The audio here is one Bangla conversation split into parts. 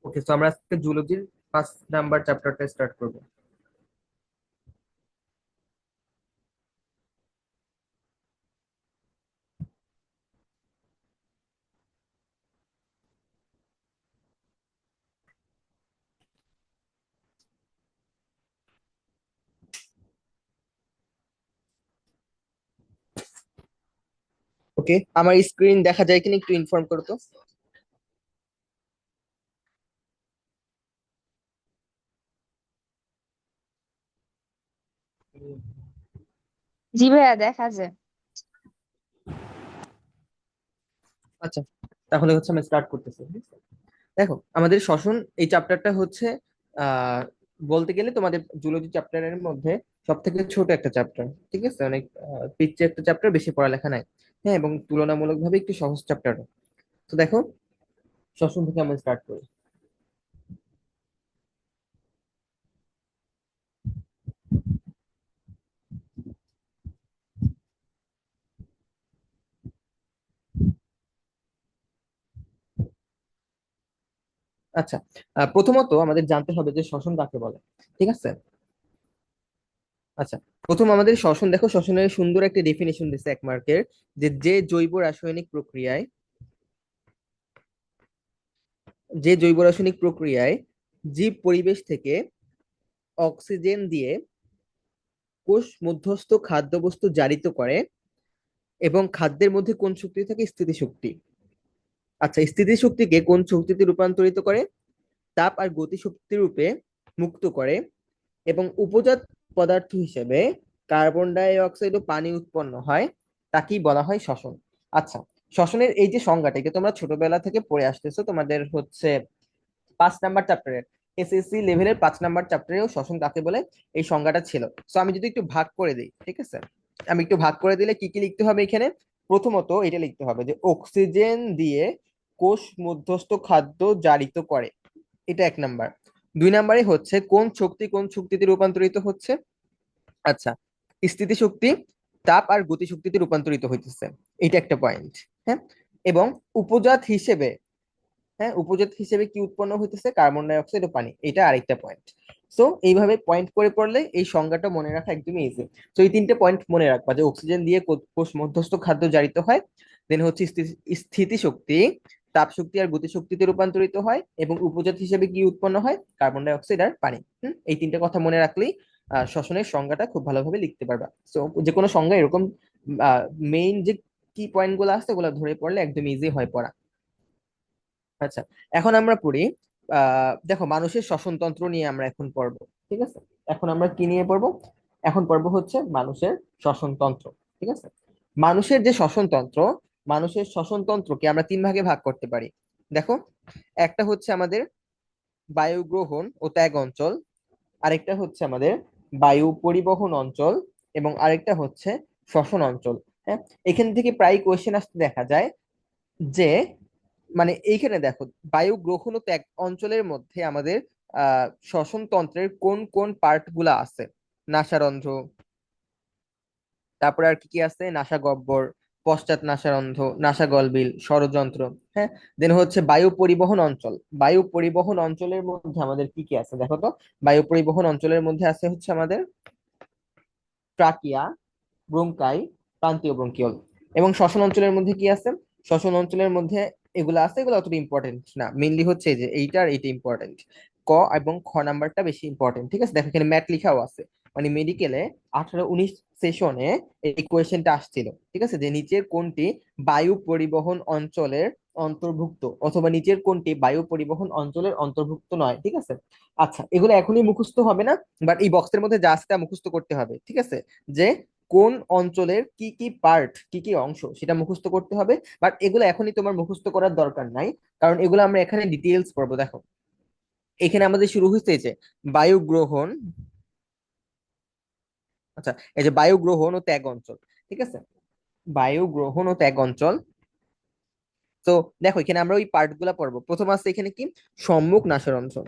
ওকে, তো আমরা আজকে জুলজির 5 নাম্বার চ্যাপ্টারটা স্টার্ট করবো। ওকে, আমার স্ক্রিন দেখা যায় কিনা একটু ইনফর্ম করো তো। জি ভাইয়া, দেখা যায়। আচ্ছা, তাহলে হচ্ছে আমি স্টার্ট করতেছি। দেখো, আমাদের শ্বসন এই চ্যাপ্টারটা হচ্ছে আহ বলতে গেলে তোমাদের জুলজি চ্যাপ্টারের মধ্যে সব থেকে ছোট একটা চ্যাপ্টার। ঠিক আছে, অনেক পিচ্ছি একটা চ্যাপ্টার, বেশি পড়ালেখা নাই। হ্যাঁ, এবং তুলনামূলকভাবে একটু সহজ চ্যাপ্টার। তো দেখো, শ্বসন থেকে আমরা স্টার্ট করি। আচ্ছা, প্রথমত আমাদের জানতে হবে যে শ্বসন কাকে বলে। ঠিক আছে। আচ্ছা, প্রথম আমাদের শ্বসন, দেখো শ্বসনের সুন্দর একটা ডেফিনেশন দিচ্ছে 1 মার্কের, যে যে জৈব রাসায়নিক প্রক্রিয়ায় জৈব রাসায়নিক প্রক্রিয়ায় জীব পরিবেশ থেকে অক্সিজেন দিয়ে কোষ মধ্যস্থ খাদ্যবস্তু জারিত করে, এবং খাদ্যের মধ্যে কোন শক্তি থাকে? স্থিতিশক্তি। আচ্ছা, স্থিতিশক্তিকে কোন শক্তিতে রূপান্তরিত করে? তাপ আর গতিশক্তি রূপে মুক্ত করে, এবং উপজাত পদার্থ হিসেবে কার্বন ডাই অক্সাইড ও পানি উৎপন্ন হয়, তাকেই বলা হয় শ্বসন। আচ্ছা, শ্বসনের এই যে সংজ্ঞাটা, এটা তোমরা ছোটবেলা থেকে পড়ে আসতেছো, তোমাদের হচ্ছে 5 নাম্বার চ্যাপ্টারের, এসএসসি লেভেলের 5 নাম্বার চ্যাপ্টারেও শ্বসন কাকে বলে এই সংজ্ঞাটা ছিল। তো আমি যদি একটু ভাগ করে দিই, ঠিক আছে, আমি একটু ভাগ করে দিলে কি কি লিখতে হবে এখানে? প্রথমত এটা লিখতে হবে যে অক্সিজেন দিয়ে কোষ মধ্যস্থ খাদ্য জারিত করে, এটা 1 নাম্বার। 2 নাম্বারে হচ্ছে কোন শক্তি কোন শক্তিতে রূপান্তরিত হচ্ছে। আচ্ছা, স্থিতিশক্তি তাপ আর গতিশক্তিতে রূপান্তরিত হইতেছে, এটা একটা পয়েন্ট। হ্যাঁ, এবং উপজাত হিসেবে, হ্যাঁ উপজাত হিসেবে কি উৎপন্ন হইতেছে? কার্বন ডাই অক্সাইড ও পানি, এটা আরেকটা পয়েন্ট। সো এইভাবে পয়েন্ট করে পড়লে এই সংজ্ঞাটা মনে রাখা একদমই ইজি। তো এই 3টে পয়েন্ট মনে রাখবা, যে অক্সিজেন দিয়ে কোষ মধ্যস্থ খাদ্য জারিত হয়, দেন হচ্ছে স্থিতিশক্তি তাপ শক্তি আর গতিশক্তিতে রূপান্তরিত হয়, এবং উপজাত হিসেবে কি উৎপন্ন হয়? কার্বন ডাই অক্সাইড আর পানি। এই 3টে কথা মনে রাখলেই শ্বসনের সংজ্ঞাটা খুব ভালোভাবে লিখতে পারবা। সো যে কোনো সংজ্ঞা এরকম মেইন যে কি পয়েন্ট গুলো আছে ওগুলো ধরে পড়লে একদম ইজি হয় পড়া। আচ্ছা, এখন আমরা পড়ি। দেখো, মানুষের শ্বসনতন্ত্র নিয়ে আমরা এখন পড়বো। ঠিক আছে, এখন আমরা কি নিয়ে পড়বো? এখন পড়বো হচ্ছে মানুষের শ্বসনতন্ত্র। ঠিক আছে, মানুষের যে শ্বসনতন্ত্র, মানুষের শ্বসনতন্ত্রকে আমরা 3 ভাগে ভাগ করতে পারি। দেখো, একটা হচ্ছে আমাদের বায়ু গ্রহণ ও ত্যাগ অঞ্চল, আরেকটা হচ্ছে আমাদের বায়ু পরিবহন অঞ্চল, এবং আরেকটা হচ্ছে শ্বসন অঞ্চল। হ্যাঁ, এখান থেকে প্রায় কোয়েশ্চেন আসতে দেখা যায় যে, মানে এইখানে দেখো, বায়ু গ্রহণ ও ত্যাগ অঞ্চলের মধ্যে আমাদের শ্বসন তন্ত্রের কোন কোন পার্ট গুলা আছে? নাসারন্ধ্র, তারপরে আর কি কি আছে? নাসাগহ্বর, পশ্চাৎ নাসারন্ধ্র, নাসাগলবিল, স্বরযন্ত্র। হ্যাঁ, দেন হচ্ছে বায়ু পরিবহন অঞ্চল। বায়ু পরিবহন অঞ্চলের মধ্যে আমাদের কি কি আছে দেখো তো। বায়ু পরিবহন অঞ্চলের মধ্যে আছে হচ্ছে আমাদের ট্রাকিয়া, ব্রোঙ্কাই, প্রান্তীয় ব্রঙ্কিওল। এবং শ্বসন অঞ্চলের মধ্যে কি আছে? শ্বসন অঞ্চলের মধ্যে এগুলো আছে, এগুলো অতটা ইম্পর্টেন্ট না, মেইনলি হচ্ছে এই যে এইটা আর এইটা ইম্পর্টেন্ট। ক এবং খ নাম্বারটা বেশি ইম্পর্টেন্ট। ঠিক আছে, দেখো এখানে ম্যাথ লিখাও আছে, মানে মেডিকেলে 18-19 সেশনে এই কোয়েশ্চেনটা আসছিল। ঠিক আছে, যে নিচের কোনটি বায়ু পরিবহন অঞ্চলের অন্তর্ভুক্ত, অথবা নিচের কোনটি বায়ু পরিবহন অঞ্চলের অন্তর্ভুক্ত নয়। ঠিক আছে, আচ্ছা এগুলো এখনই মুখস্থ হবে না, বাট এই বক্সের মধ্যে যা আছে তা মুখস্থ করতে হবে। ঠিক আছে, যে কোন অঞ্চলের কি কি পার্ট, কি কি অংশ, সেটা মুখস্থ করতে হবে। বাট এগুলো এখনই তোমার মুখস্থ করার দরকার নাই, কারণ এগুলো আমরা এখানে ডিটেইলস পড়বো। দেখো, এখানে আমাদের শুরু হচ্ছে এই যে বায়ু গ্রহণ। আচ্ছা, এই যে বায়ু গ্রহণ ও ত্যাগ অঞ্চল। ঠিক আছে, বায়ু গ্রহণ ও ত্যাগ অঞ্চল। তো দেখো, এখানে আমরা ওই পার্ট গুলা পড়বো। প্রথম আছে এখানে কি? সম্মুখ নাসারন্ধ্র।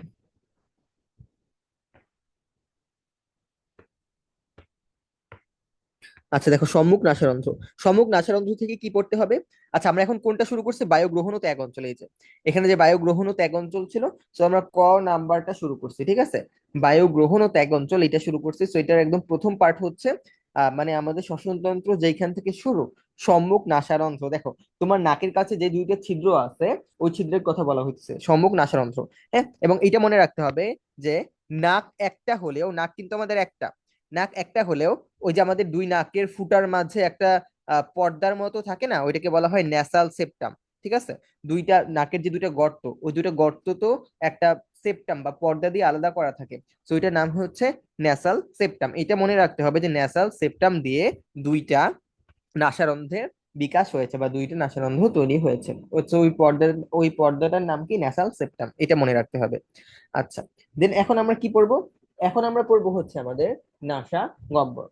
আচ্ছা দেখো, সম্মুখ নাসারন্ধ্র। সম্মুখ নাসারন্ধ্র থেকে কি পড়তে হবে? আচ্ছা, আমরা এখন কোনটা শুরু করছি? বায়ুগ্রহণ ও ত্যাগ অঞ্চল। এই যে এখানে যে বায়ুগ্রহণ ও ত্যাগ অঞ্চল ছিল, তো আমরা ক নাম্বারটা শুরু করছি, ঠিক আছে? বায়ুগ্রহণ ও ত্যাগ অঞ্চল এটা শুরু করছি, তো এটার একদম প্রথম পার্ট হচ্ছে মানে আমাদের শ্বসনতন্ত্র যেখান থেকে শুরু, সম্মুখ নাসারন্ধ্র। দেখো, তোমার নাকের কাছে যে দুইটা ছিদ্র আছে, ওই ছিদ্রের কথা বলা হচ্ছে সম্মুখ নাসারন্ধ্র। হ্যাঁ, এবং এটা মনে রাখতে হবে যে নাক একটা হলেও, নাক কিন্তু আমাদের একটা, নাক একটা হলেও ওই যে আমাদের দুই নাকের ফুটার মাঝে একটা পর্দার মতো থাকে না, ওইটাকে বলা হয় ন্যাসাল সেপ্টাম। ঠিক আছে? দুইটা নাকের যে দুইটা গর্ত, ওই দুইটা গর্ত তো একটা সেপ্টাম বা পর্দা দিয়ে আলাদা করা থাকে, তো ওইটার নাম হচ্ছে ন্যাসাল সেপ্টাম। এটা মনে রাখতে হবে যে ন্যাসাল সেপ্টাম দিয়ে দুইটা নাসারন্ধ্রের বিকাশ হয়েছে বা দুইটা নাসারন্ধ্র তৈরি হয়েছে, হচ্ছে ওই পর্দাটার নাম কি? Nasal septum. এটা মনে রাখতে হবে। আচ্ছা, দেন এখন আমরা কি পড়বো? এখন আমরা পড়বো হচ্ছে আমাদের নাসা গহ্বর।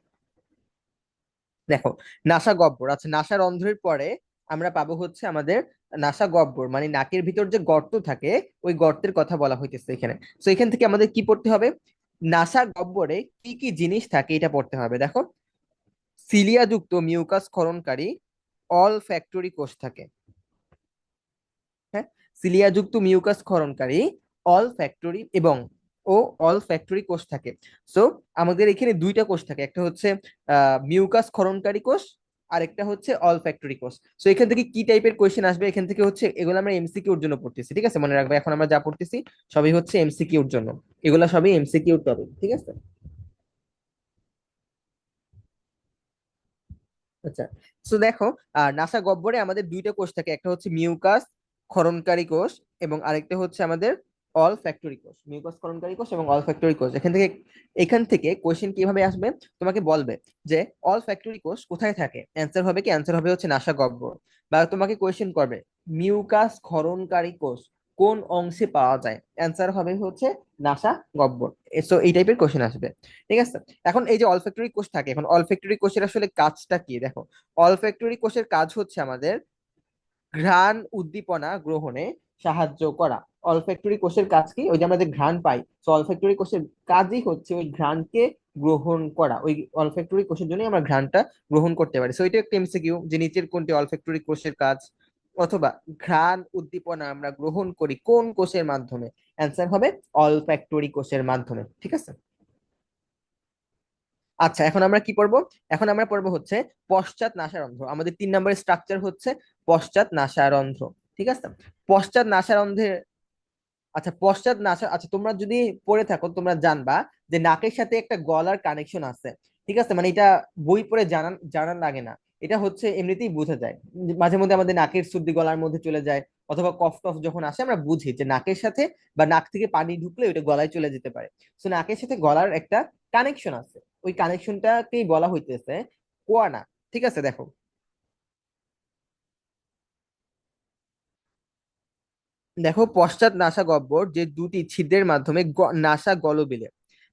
দেখো, নাসা গহ্বর। আচ্ছা, নাসা রন্ধ্রের পরে আমরা পাবো হচ্ছে আমাদের নাসা গহ্বর, মানে নাকের ভিতর যে গর্ত থাকে, ওই গর্তের কথা বলা হইতেছে এখানে। তো এখান থেকে আমাদের কি পড়তে হবে? নাসা গহ্বরে কি কি জিনিস থাকে এটা পড়তে হবে। দেখো, সিলিয়া যুক্ত মিউকাস ক্ষরণকারী অল ফ্যাক্টরি কোষ থাকে। হ্যাঁ, সিলিয়া যুক্ত মিউকাস ক্ষরণকারী অল ফ্যাক্টরি এবং ও অল ফ্যাক্টরি কোষ থাকে। সো আমাদের এখানে দুইটা কোষ থাকে, একটা হচ্ছে মিউকাস ক্ষরণকারী কোষ, আর একটা হচ্ছে অল ফ্যাক্টরি কোষ। সো এখান থেকে কি টাইপের কোয়েশ্চেন আসবে এখান থেকে হচ্ছে, এগুলো আমরা এমসিকিউর জন্য পড়তেছি, ঠিক আছে? মনে রাখবে, এখন আমরা যা পড়তেছি সবই হচ্ছে এমসিকিউর জন্য, এগুলা সবই এমসিকিউর টপিক, ঠিক আছে? আচ্ছা, তো দেখো, নাসা গহ্বরে আমাদের দুইটা কোষ থাকে, একটা হচ্ছে মিউকাস ক্ষরণকারী কোষ এবং আরেকটা হচ্ছে আমাদের অল ফ্যাক্টরি কোষ। মিউকাস ক্ষরণকারী কোষ এবং অল ফ্যাক্টরি কোষ, এখান থেকে কোশ্চেন কিভাবে আসবে? তোমাকে বলবে যে অল ফ্যাক্টরি কোষ কোথায় থাকে, অ্যান্সার হবে কি? অ্যান্সার হবে হচ্ছে নাসা গহ্বর। বা তোমাকে কোশ্চেন করবে মিউকাস ক্ষরণকারী কোষ কোন অংশে পাওয়া যায়, অ্যান্সার হবে হচ্ছে নাসা গহ্বর। সো এই টাইপের কোশ্চেন আসবে, ঠিক আছে? এখন এই যে অলফ্যাক্টরি কোষ থাকে, এখন অলফ্যাক্টরি কোষের আসলে কাজটা কি? দেখো, অলফ্যাক্টরি কোষের কাজ হচ্ছে আমাদের ঘ্রাণ উদ্দীপনা গ্রহণে সাহায্য করা। অলফ্যাক্টরি কোষের কাজ কি? ওই যে আমরা যে ঘ্রাণ পাই, তো অলফ্যাক্টরি কোষের কাজই হচ্ছে ওই ঘ্রাণকে গ্রহণ করা। ওই অলফ্যাক্টরি কোষের জন্যই আমরা ঘ্রাণটা গ্রহণ করতে পারি। সো এটা একটা এমসিকিউ, যে নিচের কোনটি অলফ্যাক্টরি কোষের কাজ, অথবা ঘ্রাণ উদ্দীপনা আমরা গ্রহণ করি কোন কোষের মাধ্যমে, অ্যান্সার হবে অলফ্যাক্টরি কোষের মাধ্যমে, ঠিক আছে? আচ্ছা, এখন আমরা কি পড়বো? এখন আমরা পড়বো হচ্ছে পশ্চাৎ নাসারন্ধ্র। আমাদের 3 নম্বরের স্ট্রাকচার হচ্ছে পশ্চাৎ নাসারন্ধ্র, ঠিক আছে? পশ্চাৎ নাসারন্ধ্রের, আচ্ছা আচ্ছা, তোমরা যদি পড়ে থাকো তোমরা জানবা যে নাকের সাথে একটা গলার কানেকশন আছে, ঠিক আছে? মানে এটা বই পড়ে জানার লাগে না, এটা হচ্ছে এমনিতেই বোঝা যায়। মাঝে মধ্যে আমাদের নাকের সর্দি গলার মধ্যে চলে যায়, অথবা কফ টফ যখন আসে আমরা বুঝি যে নাকের সাথে বা নাক থেকে পানি ঢুকলে ওইটা গলায় চলে যেতে পারে। তো নাকের সাথে গলার একটা কানেকশন আছে, ওই কানেকশনটাকেই বলা হইতেছে কোয়ানা, ঠিক আছে? দেখো, দেখো, পশ্চাৎ নাসা গহ্বর যে দুটি ছিদ্রের মাধ্যমে নাসা গলবিলে,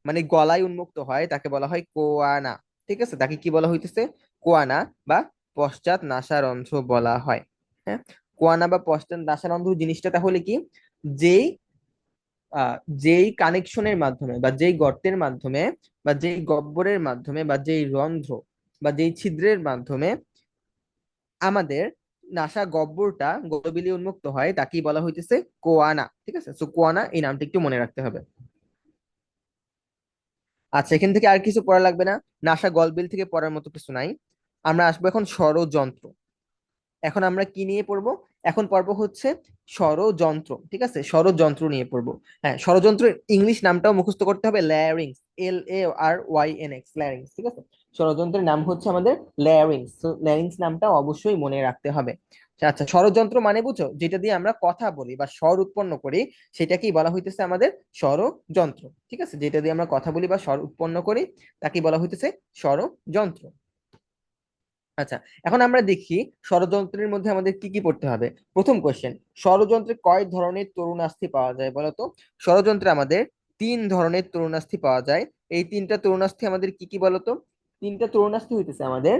মানে গলায় উন্মুক্ত হয়, তাকে বলা হয় কোয়ানা, ঠিক আছে? তাকে কি বলা হইতেছে? কোয়ানা বা পশ্চাৎ নাসারন্ধ্র বলা হয়। হ্যাঁ, কোয়ানা বা পশ্চাৎ নাসারন্ধ্র জিনিসটা তাহলে কি? যেই আহ যেই কানেকশনের মাধ্যমে বা যেই গর্তের মাধ্যমে বা যেই গহ্বরের মাধ্যমে বা যেই রন্ধ্র বা যেই ছিদ্রের মাধ্যমে আমাদের নাসা গহ্বরটা গলবিলী উন্মুক্ত হয়, তাকেই বলা হইতেছে কোয়ানা, ঠিক আছে? সো কোয়ানা এই নামটা একটু মনে রাখতে হবে। আচ্ছা, এখান থেকে আর কিছু পড়া লাগবে না, নাসা গলবিল থেকে পড়ার মতো কিছু নাই। আমরা আসবো এখন ষড়যন্ত্র। এখন আমরা কি নিয়ে পড়বো? এখন পড়বো হচ্ছে ষড়যন্ত্র, ঠিক আছে? ষড়যন্ত্র নিয়ে পড়বো। হ্যাঁ, ষড়যন্ত্রের ইংলিশ নামটাও মুখস্থ করতে হবে, ল্যারিংস, LARYNX, ল্যারিংস, ঠিক আছে? ষড়যন্ত্রের নাম হচ্ছে আমাদের ল্যারিংস, তো ল্যারিংস নামটা অবশ্যই মনে রাখতে হবে। আচ্ছা, ষড়যন্ত্র মানে বুঝো, যেটা দিয়ে আমরা কথা বলি বা স্বর উৎপন্ন করি, সেটাকেই বলা হইতেছে আমাদের ষড়যন্ত্র, ঠিক আছে? যেটা দিয়ে আমরা কথা বলি বা স্বর উৎপন্ন করি, তাকেই বলা হইতেছে ষড়যন্ত্র। আচ্ছা, এখন আমরা দেখি ষড়যন্ত্রের মধ্যে আমাদের কি কি পড়তে হবে। প্রথম কোশ্চেন, ষড়যন্ত্রে কয় ধরনের তরুণাস্থি পাওয়া যায় বলতো? ষড়যন্ত্রে আমাদের 3 ধরনের তরুণাস্থি পাওয়া যায়। এই 3টা তরুণাস্থি আমাদের কি কি বলতো? 3টা তরুণাস্থি হইতেছে আমাদের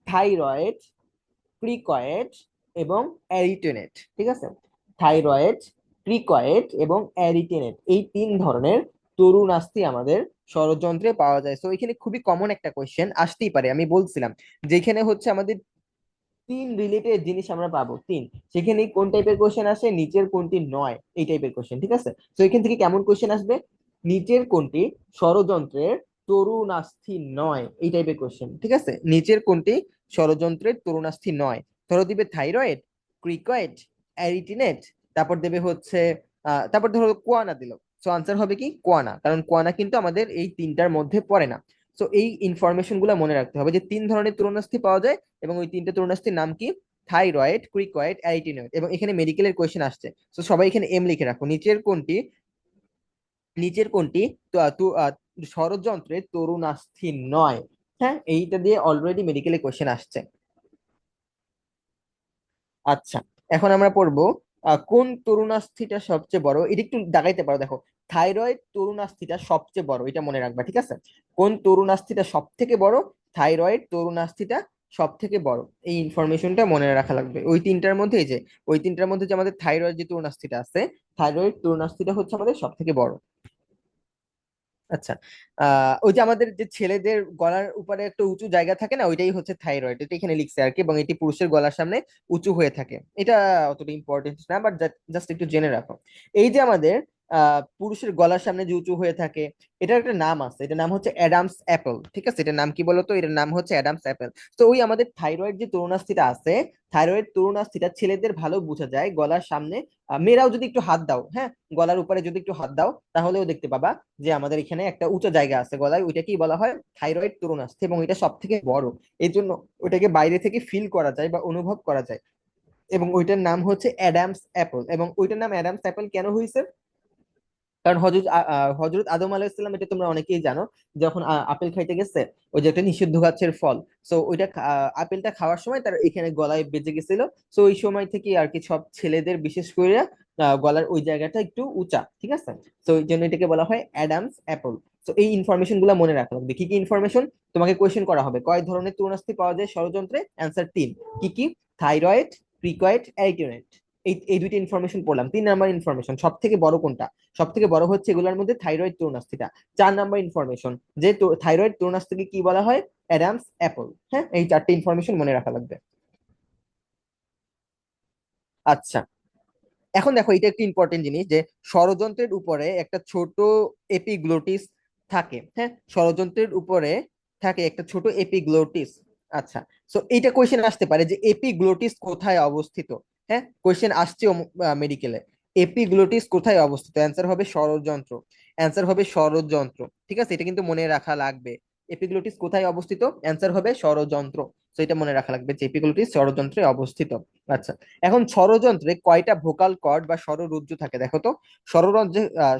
থাইরয়েড, ক্রিকয়েড এবং অ্যারিটেনেট, ঠিক আছে? থাইরয়েড, ক্রিকয়েড এবং অ্যারিটেনেট, এই 3 ধরনের তরুণাস্থি আমাদের ষড়যন্ত্রে পাওয়া যায়। তো এখানে খুবই কমন একটা কোয়েশ্চেন আসতেই পারে, আমি বলছিলাম যেখানে হচ্ছে আমাদের তিন রিলেটেড জিনিস আমরা পাবো, তিন, সেখানে কোন টাইপের কোশ্চেন আসে, নিচের কোনটি নয়, এই টাইপের কোশ্চেন, ঠিক আছে। তো এখান থেকে কেমন কোশ্চেন আসবে, নিচের কোনটি ষড়যন্ত্রের তরুণাস্থি নয়, এই টাইপের কোশ্চেন, ঠিক আছে। নিচের কোনটি ষড়যন্ত্রের তরুণাস্থি নয়, ধরো দিবে থাইরয়েড, ক্রিকয়েড, অ্যারিটিনেট, তারপর দেবে হচ্ছে তারপর ধরো কোয়ানা দিল। সো আনসার হবে কি কোয়ানা, কারণ কোয়ানা কিন্তু আমাদের এই তিনটার মধ্যে পড়ে না। সো এই ইনফরমেশন গুলো মনে রাখতে হবে যে তিন ধরনের তরুণাস্থি পাওয়া যায়, এবং ওই তিনটে তরুণাস্থির নাম কি, থাইরয়েড, ক্রিকয়েড, অ্যারিটিনয়েড, এবং এখানে মেডিকেলের কোয়েশ্চেন আসছে। তো সবাই এখানে এম লিখে রাখো, নিচের কোনটি ষড়যন্ত্রের তরুণাস্থি নয়। হ্যাঁ, এইটা দিয়ে অলরেডি মেডিকেলের কোয়েশ্চেন আসছে। আচ্ছা, এখন আমরা পড়বো কোন তরুণাস্থিটা সবচেয়ে বড়, এটা একটু দাগাইতে পারো, দেখো থাইরয়েড তরুণাস্থিটা সবচেয়ে বড়, এটা মনে রাখবা, ঠিক আছে। কোন তরুণাস্থিটা সব থেকে বড়, থাইরয়েড তরুণাস্থিটা সব থেকে বড়, এই ইনফরমেশনটা মনে রাখা লাগবে। ওই তিনটার মধ্যে এই যে, ওই তিনটার মধ্যে যে আমাদের থাইরয়েড যে তরুণাস্থিটা আছে, থাইরয়েড তরুণাস্থিটা হচ্ছে আমাদের সব থেকে বড়। আচ্ছা, ওই যে আমাদের যে ছেলেদের গলার উপরে একটা উঁচু জায়গা থাকে না, ওইটাই হচ্ছে থাইরয়েড, এটা এখানে লিখছে আর কি, এবং এটি পুরুষের গলার সামনে উঁচু হয়ে থাকে। এটা অতটা ইম্পর্টেন্ট না, বাট জাস্ট একটু জেনে রাখো। এই যে আমাদের পুরুষের গলার সামনে যে উঁচু হয়ে থাকে, এটার একটা নাম আছে, এটার নাম হচ্ছে অ্যাডামস অ্যাপল, ঠিক আছে। এটার নাম কি বলতো, এটার নাম হচ্ছে অ্যাডামস অ্যাপল। তো ওই আমাদের থাইরয়েড যে তরুণাস্থিটা আছে, থাইরয়েড তরুণাস্থিটা ছেলেদের ভালো বোঝা যায় গলার সামনে। মেয়েরাও যদি একটু হাত দাও, হ্যাঁ, গলার উপরে যদি একটু হাত দাও, তাহলেও দেখতে পাবা যে আমাদের এখানে একটা উঁচু জায়গা আছে গলায়, ওইটাকেই বলা হয় থাইরয়েড তরুণাস্থি, এবং এটা সব থেকে বড়। এই জন্য ওইটাকে বাইরে থেকে ফিল করা যায় বা অনুভব করা যায়, এবং ওইটার নাম হচ্ছে অ্যাডামস অ্যাপল। এবং ওইটার নাম অ্যাডামস অ্যাপল কেন হয়েছে, কারণ হজরত আদম আলাইহিস সালাম, এটা তোমরা অনেকেই জানো, যখন আপেল খাইতে গেছে, ওই যে একটা নিষিদ্ধ গাছের ফল, সো ওইটা আপেলটা খাওয়ার সময় তার এখানে গলায় বেজে গেছিল। সো ওই সময় থেকে আর কি সব ছেলেদের বিশেষ করে গলার ওই জায়গাটা একটু উঁচা, ঠিক আছে। তো এই জন্য এটাকে বলা হয় অ্যাডামস অ্যাপল। তো এই ইনফরমেশন গুলো মনে রাখা লাগবে। কি কি ইনফরমেশন, তোমাকে কোয়েশ্চেন করা হবে, কয় ধরনের তরুণাস্থি পাওয়া যায় ষড়যন্ত্রে, অ্যান্সার তিন। কি কি, থাইরয়েড, প্রিকয়েড, অ্যারিটিনয়েড। এই দুইটা ইনফরমেশন পড়লাম। 3 নাম্বার ইনফরমেশন, সব থেকে বড় কোনটা, সব থেকে বড় হচ্ছে এগুলোর মধ্যে থাইরয়েড তরুণাস্থিটা। 4 নাম্বার ইনফরমেশন, যে থাইরয়েড তরুণাস্থিকে কি বলা হয়, অ্যাডামস অ্যাপল। হ্যাঁ, এই চারটে ইনফরমেশন মনে রাখা লাগবে। আচ্ছা, এখন দেখো এটা একটা ইম্পর্টেন্ট জিনিস, যে ষড়যন্ত্রের উপরে একটা ছোট এপিগ্লোটিস থাকে। হ্যাঁ, ষড়যন্ত্রের উপরে থাকে একটা ছোট এপিগ্লোটিস। আচ্ছা, সো এইটা কোয়েশ্চেন আসতে পারে যে এপিগ্লোটিস কোথায় অবস্থিত। হ্যাঁ, কোয়েশ্চেন আসছে মেডিকেলে, এপিগ্লোটিস কোথায় অবস্থিত, অ্যান্সার হবে ষড়যন্ত্র, অ্যান্সার হবে ষড়যন্ত্র, ঠিক আছে। এটা কিন্তু মনে রাখা লাগবে, এপিগ্লোটিস কোথায় অবস্থিত, অ্যান্সার হবে ষড়যন্ত্র। তো এটা মনে রাখা লাগবে যে এপিগ্লোটিস ষড়যন্ত্রে অবস্থিত। আচ্ছা, এখন ষড়যন্ত্রে কয়টা ভোকাল কর্ড বা স্বররজ্জু থাকে দেখো তো।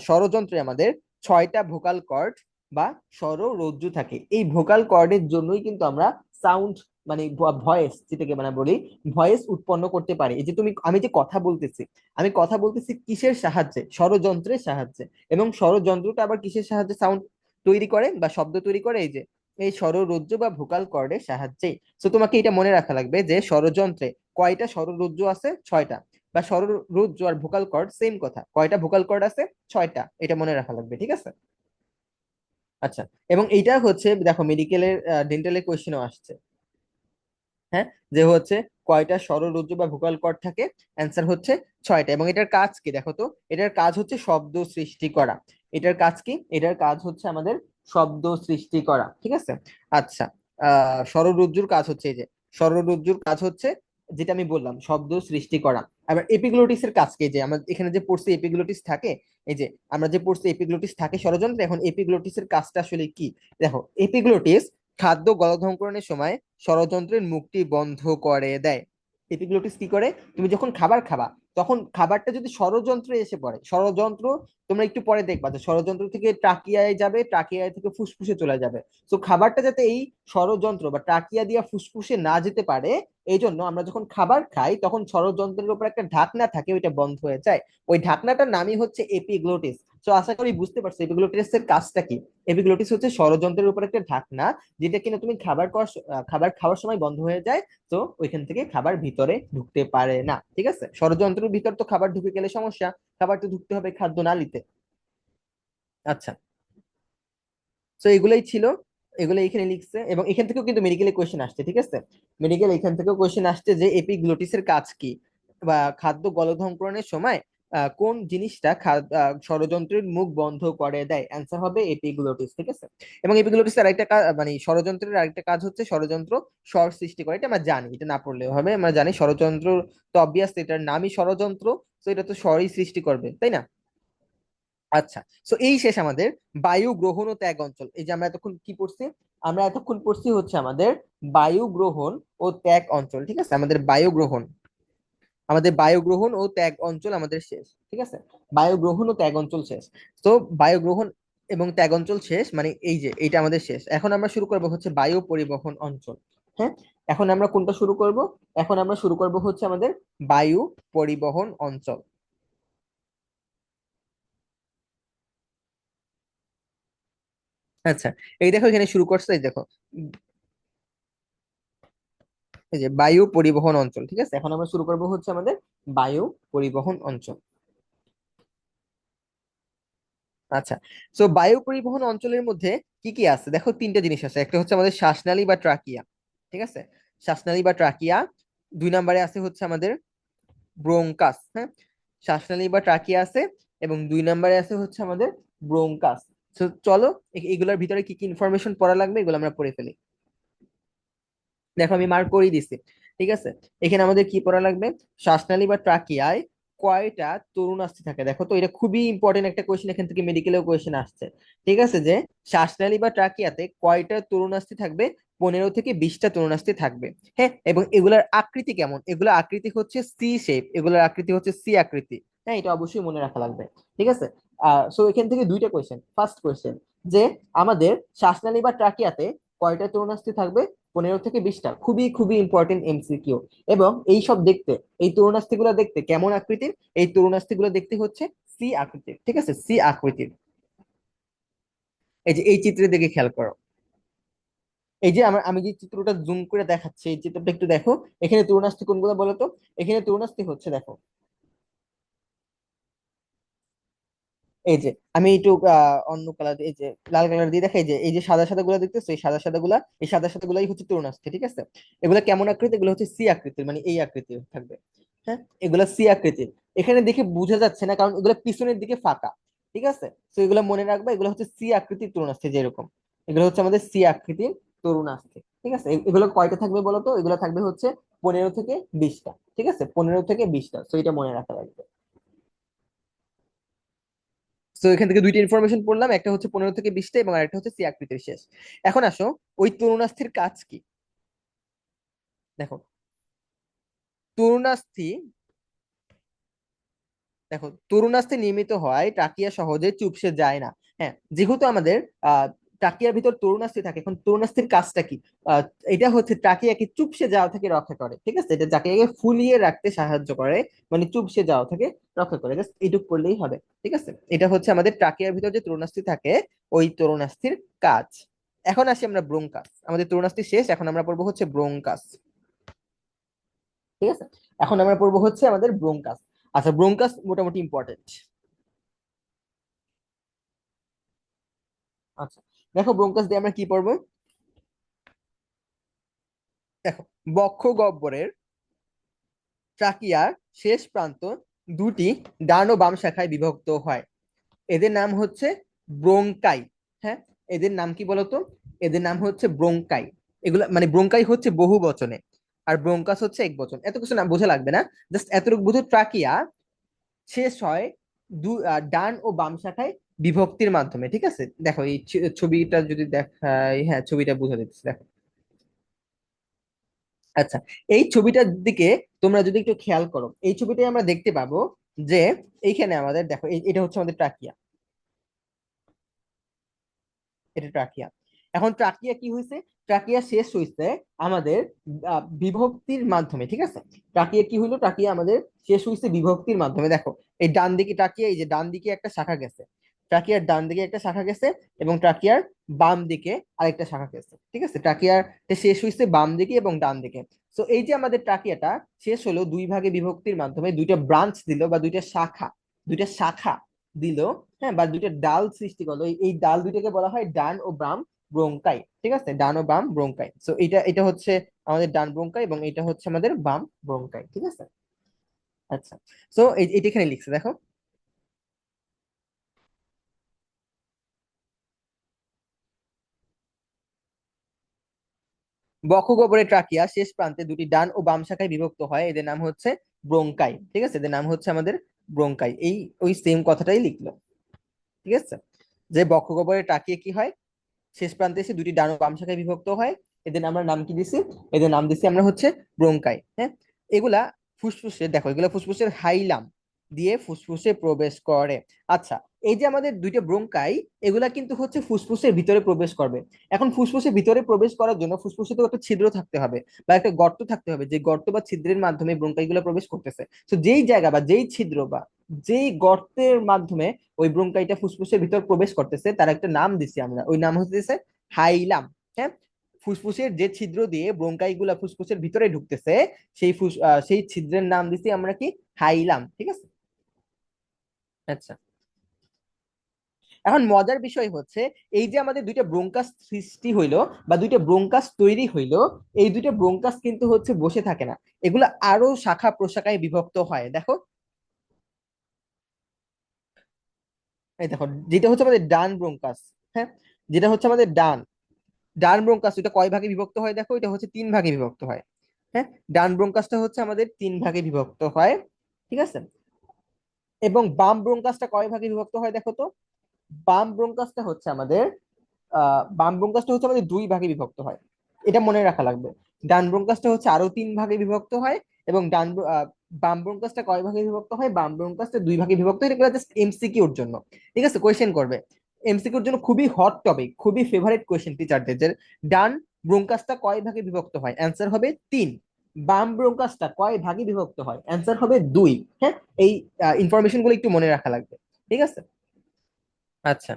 ষড়যন্ত্রে আমাদের 6টা ভোকাল কর্ড বা স্বররজ্জু থাকে। এই ভোকাল কর্ডের জন্যই কিন্তু আমরা সাউন্ড, মানে ভয়েস যেটাকে মানে বলি, ভয়েস উৎপন্ন করতে পারি। এই যে আমি যে কথা বলতেছি, আমি কথা বলতেছি কিসের সাহায্যে, স্বরযন্ত্রের সাহায্যে। এবং স্বরযন্ত্রটা আবার কিসের সাহায্যে সাউন্ড তৈরি করে বা শব্দ তৈরি করে, এই যে এই স্বররজ্জু বা ভোকাল কর্ডের সাহায্যে। তো তোমাকে এটা মনে রাখা লাগবে যে ষড়যন্ত্রে কয়টা স্বররজ্জু আছে, 6টা। বা স্বররজ্জু আর ভোকাল কর্ড সেম কথা, কয়টা ভোকাল কর্ড আছে, 6টা, এটা মনে রাখা লাগবে, ঠিক আছে। আচ্ছা, এবং এইটা হচ্ছে দেখো মেডিকেলের ডেন্টালের কোয়েশ্চেনও আসছে। হ্যাঁ, যে হচ্ছে কয়টা স্বররজ্জু বা ভোকাল কর্ড থাকে, অ্যান্সার হচ্ছে 6টা। এবং এটার কাজ কি দেখো তো, এটার কাজ হচ্ছে শব্দ সৃষ্টি করা। এটার কাজ কি, এটার কাজ হচ্ছে আমাদের শব্দ সৃষ্টি করা, ঠিক আছে। আচ্ছা, স্বররজ্জুর কাজ হচ্ছে এই যে, স্বররজ্জুর কাজ হচ্ছে যেটা আমি বললাম, শব্দ সৃষ্টি করা। আবার এপিগ্লোটিসের কাজ কি, যে আমরা এখানে যে পড়ছি এপিগ্লোটিস থাকে, এই যে আমরা যে পড়ছি এপিগ্লোটিস থাকে ষড়যন্ত্রে, এখন এপিগ্লোটিসের কাজটা আসলে কি, দেখো এপিগ্লোটিস খাদ্য গলধঃকরণের সময় ষড়যন্ত্রের মুখটি বন্ধ করে দেয়। এপিগ্লোটিস কি করে, তুমি যখন খাবার খাবা, তখন খাবারটা যদি ষড়যন্ত্রে এসে পড়ে, ষড়যন্ত্র, তোমরা একটু পরে দেখবা যে ষড়যন্ত্র থেকে ট্রাকিয়ায় যাবে, ট্রাকিয়ায় থেকে ফুসফুসে চলে যাবে। তো খাবারটা যাতে এই ষড়যন্ত্র বা ট্রাকিয়া দিয়া ফুসফুসে না যেতে পারে, এই জন্য আমরা যখন খাবার খাই তখন ষড়যন্ত্রের উপর একটা ঢাকনা থাকে, ওইটা বন্ধ হয়ে যায়। ওই ঢাকনাটার নামই হচ্ছে এপিগ্লোটিস। তো আশা করি বুঝতে পারছো এপিগ্লোটিস এর কাজটা কি। এপিগ্লোটিস হচ্ছে ষড়যন্ত্রের উপর একটা ঢাকনা, যেটা কিনা তুমি খাবার খাওয়ার সময় বন্ধ হয়ে যায়। তো ওইখান থেকে খাবার ভিতরে ঢুকতে পারে না, ঠিক আছে। ষড়যন্ত্রের ভিতর তো খাবার ঢুকে গেলে সমস্যা, খাবার তো ঢুকতে হবে খাদ্য নালীতে। আচ্ছা, তো এগুলাই ছিল, এগুলো এখানে লিখছে, এবং এখান থেকেও কিন্তু মেডিকেলে কোয়েশ্চেন আসছে, ঠিক আছে। মেডিকেল এখান থেকেও কোয়েশ্চেন আসছে যে এপিগ্লোটিসের কাজ কি, বা খাদ্য গলধঃকরণের সময় কোন জিনিসটা ষড়যন্ত্রের মুখ বন্ধ করে দেয়, অ্যান্সার হবে এপিগ্লোটিস, ঠিক আছে। এবং এপিগ্লোটিসের আরেকটা কাজ, মানে ষড়যন্ত্রের আরেকটা কাজ হচ্ছে ষড়যন্ত্র স্বর সৃষ্টি করে, এটা আমরা জানি, এটা না পড়লেও হবে, আমরা জানি ষড়যন্ত্র, তো অবভিয়াস এটার নামই ষড়যন্ত্র, তো এটা তো স্বরই সৃষ্টি করবে, তাই না? আচ্ছা, তো এই শেষ আমাদের বায়ু গ্রহণ ও ত্যাগ অঞ্চল। এই যে আমরা এতক্ষণ কি পড়ছি, আমরা এতক্ষণ পড়ছি হচ্ছে আমাদের বায়ু গ্রহণ ও ত্যাগ অঞ্চল, ঠিক আছে। আমাদের বায়ু গ্রহণ ও ত্যাগ অঞ্চল আমাদের শেষ, ঠিক আছে। বায়ু গ্রহণ ও ত্যাগ অঞ্চল শেষ। তো বায়ু গ্রহণ এবং ত্যাগ অঞ্চল শেষ, মানে এই যে এইটা আমাদের শেষ। এখন আমরা শুরু করব হচ্ছে বায়ু পরিবহন অঞ্চল। হ্যাঁ, এখন আমরা কোনটা শুরু করব? এখন আমরা শুরু করব হচ্ছে আমাদের বায়ু পরিবহন অঞ্চল। আচ্ছা, এই দেখো এখানে শুরু করছে, এই দেখো, এই যে বায়ু পরিবহন অঞ্চল, ঠিক আছে। এখন আমরা শুরু করব হচ্ছে আমাদের বায়ু পরিবহন অঞ্চল। আচ্ছা, তো বায়ু পরিবহন অঞ্চলের মধ্যে কি কি আছে দেখো, তিনটা জিনিস আছে। একটা হচ্ছে আমাদের শ্বাসনালী বা ট্রাকিয়া, ঠিক আছে, শ্বাসনালী বা ট্রাকিয়া। দুই নম্বরে আছে হচ্ছে আমাদের ব্রোঙ্কাস, হ্যাঁ, শ্বাসনালী বা ট্রাকিয়া আছে, এবং দুই নম্বরে আছে হচ্ছে আমাদের ব্রোঙ্কাস। তো চলো, এগুলোর ভিতরে কি কি ইনফরমেশন পড়া লাগবে এগুলো আমরা পড়ে ফেলি। দেখো আমি মার্ক করেই দিছি, ঠিক আছে। এখানে আমাদের কি পড়া লাগবে? শ্বাসনালী বা ট্রাকিয়ায় কয়টা তরুণাস্থি থাকে? দেখো তো, এটা খুবই ইম্পর্টেন্ট একটা কোয়েশ্চেন, এখান থেকে মেডিকেলেও কোয়েশ্চেন আসছে, ঠিক আছে, যে শ্বাসনালী বা ট্রাকিয়াতে কয়টা তরুণাস্থি থাকবে? 15 থেকে 20টা তরুণাস্থি থাকবে। হ্যাঁ, এবং এগুলার আকৃতি কেমন? এগুলোর আকৃতি হচ্ছে সি শেপ, এগুলোর আকৃতি হচ্ছে সি আকৃতি। হ্যাঁ, এটা অবশ্যই মনে রাখা লাগবে, ঠিক আছে। সো এখান থেকে দুইটা কোয়েশ্চেন। ফার্স্ট কোয়েশ্চেন, যে আমাদের শ্বাসনালী বা ট্রাকিয়াতে কয়টা তরুণাস্থি থাকবে? 15 থেকে 20টা। খুবই খুবই ইম্পর্টেন্ট এমসিকিউ। এবং এই সব দেখতে, এই তরুণাস্থি গুলো দেখতে কেমন আকৃতির? এই তরুণাস্থি গুলো দেখতে হচ্ছে সি আকৃতির, ঠিক আছে, সি আকৃতির। এই যে এই চিত্রের দিকে খেয়াল করো, এই যে আমি যে চিত্রটা জুম করে দেখাচ্ছি, এই চিত্রটা একটু দেখো। এখানে তরুণাস্থি কোনগুলো বলো তো? এখানে তরুণাস্থি হচ্ছে, দেখো, এই যে আমি একটু অন্য কালার, এই যে লাল কালার দিয়ে দেখাই, যে এই যে সাদা সাদা গুলা দেখতেছো, এই সাদা সাদা গুলা, এই সাদা সাদা গুলাই হচ্ছে তরুণাস্থি, ঠিক আছে। এগুলা কেমন আকৃতি? এগুলো হচ্ছে সি আকৃতির, মানে এই আকৃতির থাকবে। হ্যাঁ, এগুলা সি আকৃতির। এখানে দেখে বোঝা যাচ্ছে না, কারণ এগুলো পিছনের দিকে ফাঁকা, ঠিক আছে। তো এগুলো মনে রাখবে, এগুলো হচ্ছে সি আকৃতির তরুণাস্থি, যেরকম এগুলো হচ্ছে আমাদের সি আকৃতির তরুণাস্থি, ঠিক আছে। এগুলো কয়টা থাকবে বলো তো? এগুলো থাকবে হচ্ছে 15 থেকে 20টা, ঠিক আছে, 15 থেকে 20টা, তো এটা মনে রাখা লাগবে। তো এখান থেকে দুইটা ইনফরমেশন পড়লাম, একটা হচ্ছে 15 থেকে 20টা, এবং আরেকটা হচ্ছে সি আকৃতির শেষ। এখন আসো, ওই তরুণাস্থির কাজ কি? দেখো, তরুণাস্থি, দেখো তরুণাস্থি নির্মিত হয় টাকিয়া সহজে চুপসে যায় না। হ্যাঁ, যেহেতু আমাদের টাকিয়ার ভিতর তরুণাস্থি থাকে, এখন তরুণাস্থির কাজটা কি? আহ, এটা হচ্ছে টাকিয়াকে চুপসে যাওয়া থেকে রক্ষা করে, ঠিক আছে। এটা টাকিয়াকে ফুলিয়ে রাখতে সাহায্য করে, মানে চুপসে যাওয়া থেকে রক্ষা করে, জাস্ট এইটুক করলেই হবে, ঠিক আছে। এটা হচ্ছে আমাদের টাকিয়ার ভিতর যে তরুণাস্থি থাকে, ওই তরুণাস্থির কাজ। এখন আসি আমরা ব্রোঙ্কাস, আমাদের তরুণাস্থি শেষ, এখন আমরা পড়বো হচ্ছে ব্রোঙ্কাস, ঠিক আছে। এখন আমরা পড়বো হচ্ছে আমাদের ব্রোঙ্কাস। আচ্ছা, ব্রোঙ্কাস মোটামুটি ইম্পর্টেন্ট। আচ্ছা, দেখো ব্রোঙ্কাস দিয়ে আমরা কি পড়বো। দেখো, বক্ষ গহ্বরের ট্রাকিয়ার শেষ প্রান্ত দুটি ডান ও বাম শাখায় বিভক্ত হয়। এদের নাম হচ্ছে ব্রোঙ্কাই। হ্যাঁ, এদের নাম কি বলতো? এদের নাম হচ্ছে ব্রোঙ্কাই। এগুলো মানে ব্রোঙ্কাই হচ্ছে বহু বচনে, আর ব্রোঙ্কাস হচ্ছে এক বচন। এত কিছু না বোঝা লাগবে না, জাস্ট এতটুকু বুঝো, ট্রাকিয়া শেষ হয় ডান ও বাম শাখায় বিভক্তির মাধ্যমে, ঠিক আছে। দেখো এই ছবিটা যদি দেখাই, হ্যাঁ ছবিটা বুঝা দিচ্ছে, দেখো। আচ্ছা, এই ছবিটার দিকে তোমরা যদি একটু খেয়াল করো, এই ছবিটাই আমরা দেখতে পাবো যে এইখানে আমাদের দেখো, এটা হচ্ছে আমাদের ট্রাকিয়া, এটা ট্রাকিয়া। এখন ট্রাকিয়া কি হয়েছে? ট্রাকিয়া শেষ হয়েছে আমাদের বিভক্তির মাধ্যমে, ঠিক আছে। ট্রাকিয়া কি হইলো? ট্রাকিয়া আমাদের শেষ হয়েছে বিভক্তির মাধ্যমে। দেখো, এই ডান দিকে ট্রাকিয়া, এই যে ডান দিকে একটা শাখা গেছে, ট্রাকিয়ার ডান দিকে একটা শাখা গেছে, এবং ট্রাকিয়ার বাম দিকে আরেকটা শাখা গেছে, ঠিক আছে। ট্রাকিয়ার শেষ হয়েছে বাম দিকে এবং ডান দিকে। তো এই যে আমাদের ট্রাকিয়াটা শেষ হলো দুই ভাগে বিভক্তির মাধ্যমে, দুইটা ব্রাঞ্চ দিল বা দুইটা শাখা দিল হ্যাঁ, বা দুইটা ডাল সৃষ্টি করলো, এই ডাল দুইটাকে বলা হয় ডান ও বাম ব্রোঙ্কাই। ঠিক আছে, ডান ও বাম ব্রোঙ্কাই। সো এটা এটা হচ্ছে আমাদের ডান ব্রোঙ্কাই এবং এটা হচ্ছে আমাদের বাম ব্রোঙ্কাই। ঠিক আছে। আচ্ছা, সো এটা এখানে লিখছে দেখো। বক্ষগহ্বরের ট্রাকিয়া শেষ প্রান্তে দুটি ডান ও বাম শাখায় বিভক্ত হয়, এদের নাম হচ্ছে ব্রোঙ্কাই। ঠিক আছে, এদের নাম হচ্ছে আমাদের ব্রোঙ্কাই। এই ওই সেম কথাটাই লিখলো। ঠিক আছে, যে বক্ষগহ্বরের ট্রাকিয়া কি হয়, শেষ প্রান্তে এসে দুটি ডান ও বাম শাখায় বিভক্ত হয়, এদের আমরা নাম কি দিছি, এদের নাম দিছি আমরা হচ্ছে ব্রোঙ্কাই। হ্যাঁ, এগুলা ফুসফুসে, দেখো এগুলা ফুসফুসের হাইলাম দিয়ে ফুসফুসে প্রবেশ করে। আচ্ছা, এই যে আমাদের দুইটা ব্রোঙ্কাই, এগুলা কিন্তু হচ্ছে ফুসফুসের ভিতরে প্রবেশ করবে। এখন ফুসফুসের ভিতরে প্রবেশ করার জন্য ফুসফুসে তো একটা ছিদ্র থাকতে হবে বা একটা গর্ত থাকতে হবে, যে গর্ত বা ছিদ্রের মাধ্যমে ব্রোঙ্কাই গুলো প্রবেশ করতেছে। তো যেই জায়গা বা যেই ছিদ্র বা যেই গর্তের মাধ্যমে ওই ব্রোঙ্কাইটা ফুসফুসের ভিতর প্রবেশ করতেছে, তার একটা নাম দিছি আমরা, ওই নাম হচ্ছে হাইলাম। হ্যাঁ, ফুসফুসের যে ছিদ্র দিয়ে ব্রোঙ্কাই গুলা ফুসফুসের ভিতরে ঢুকতেছে, সেই ছিদ্রের নাম দিছি আমরা কি, হাইলাম। ঠিক আছে। আচ্ছা, এখন মজার বিষয় হচ্ছে, এই যে আমাদের দুইটা ব্রোঙ্কাস সৃষ্টি হইলো বা দুইটা ব্রোঙ্কাস তৈরি হইলো, এই দুইটা ব্রোঙ্কাস কিন্তু হচ্ছে বসে থাকে না, এগুলো আরো শাখা প্রশাখায় বিভক্ত হয়। দেখো, এই দেখো, যেটা হচ্ছে আমাদের ডান ব্রোঙ্কাস। হ্যাঁ, যেটা হচ্ছে আমাদের ডান ডান ব্রোঙ্কাস, এটা কয় ভাগে বিভক্ত হয় দেখো, এটা হচ্ছে তিন ভাগে বিভক্ত হয়। হ্যাঁ, ডান ব্রোঙ্কাসটা হচ্ছে আমাদের তিন ভাগে বিভক্ত হয়। ঠিক আছে, এবং বাম ব্রোঙ্কাসটা কয় ভাগে বিভক্ত হয় দেখো তো। বাম ব্রোঙ্কাসটা হচ্ছে আমাদের বাম ব্রোঙ্কাসটা হচ্ছে আমাদের দুই ভাগে বিভক্ত হয়, এটা মনে রাখা লাগবে। ডান ব্রোঙ্কাসটা হচ্ছে আরো তিন ভাগে বিভক্ত হয়, এবং বাম ব্রোঙ্কাসটা কয় ভাগে বিভক্ত হয়, বাম ব্রোঙ্কাসটা দুই ভাগে বিভক্ত হয়। এগুলো জাস্ট এমসিকিউর জন্য। ঠিক আছে, কোয়েশ্চেন করবে এমসিকিউর জন্য, খুবই হট টপিক, খুবই ফেভারিট কোয়েশ্চেন টিচারদের, যে ডান ব্রোঙ্কাসটা কয় ভাগে বিভক্ত হয়, অ্যান্সার হবে তিন। বাম ব্রোঙ্কাসটা কয় ভাগে বিভক্ত হয়, অ্যান্সার হবে দুই। হ্যাঁ, এই ইনফরমেশন গুলো একটু মনে রাখা লাগবে। ঠিক আছে। আচ্ছা,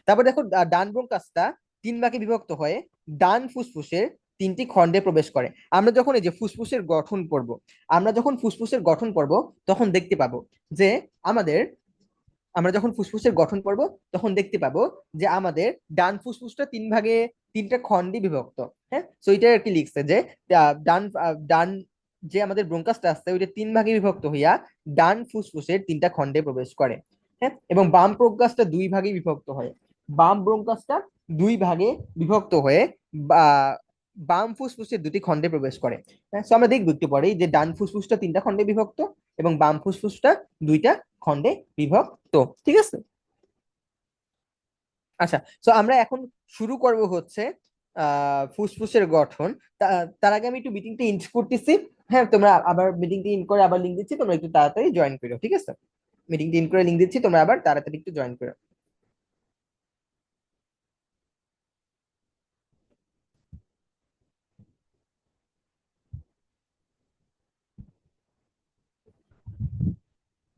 তারপর দেখো, ডান ব্রোঙ্কাসটা তিন ভাগে বিভক্ত হয়ে ডান ফুসফুসের তিনটি খণ্ডে প্রবেশ করে। আমরা যখন এই যে ফুসফুসের গঠন পড়ব, আমরা যখন ফুসফুসের গঠন পড়ব, তখন দেখতে পাবো যে আমাদের, আমরা যখন ফুসফুসের গঠন পড়ব, তখন দেখতে পাবো যে আমাদের ডান ফুসফুসটা তিন ভাগে, তিনটা খণ্ডে বিভক্ত। হ্যাঁ, তো এটা আর কি লিখছে যে ডান যে আমাদের ব্রোঙ্কাসটা আছে, ওইটা তিন ভাগে বিভক্ত হইয়া ডান ফুসফুসের তিনটা খণ্ডে প্রবেশ করে। হ্যাঁ, এবং বাম ব্রোঙ্কাসটা দুই ভাগে বিভক্ত হয়, বাম ব্রোঙ্কাসটা দুই ভাগে বিভক্ত হয়ে বা- বাম ফুসফুসের দুটি খণ্ডে প্রবেশ করে। হ্যাঁ, তো আমরা দেখবো একটু পরেই যে ডান ফুসফুসটা তিনটা খণ্ডে বিভক্ত এবং বাম ফুসফুসটা দুইটা খণ্ডে বিভক্ত। ঠিক আছে। আচ্ছা, তো আমরা এখন শুরু করব হচ্ছে ফুসফুসের গঠন। তার আগে আমি একটু মিটিংটা ইন্ড করতেছি। হ্যাঁ, তোমরা আবার মিটিংটা ইন করে আবার লিঙ্ক দিচ্ছি, তোমরা একটু তাড়াতাড়ি জয়েন করো। ঠিক আছে, মিটিংটা ইন করে লিঙ্ক দিচ্ছি, তোমরা আবার তাড়াতাড়ি একটু জয়েন করো।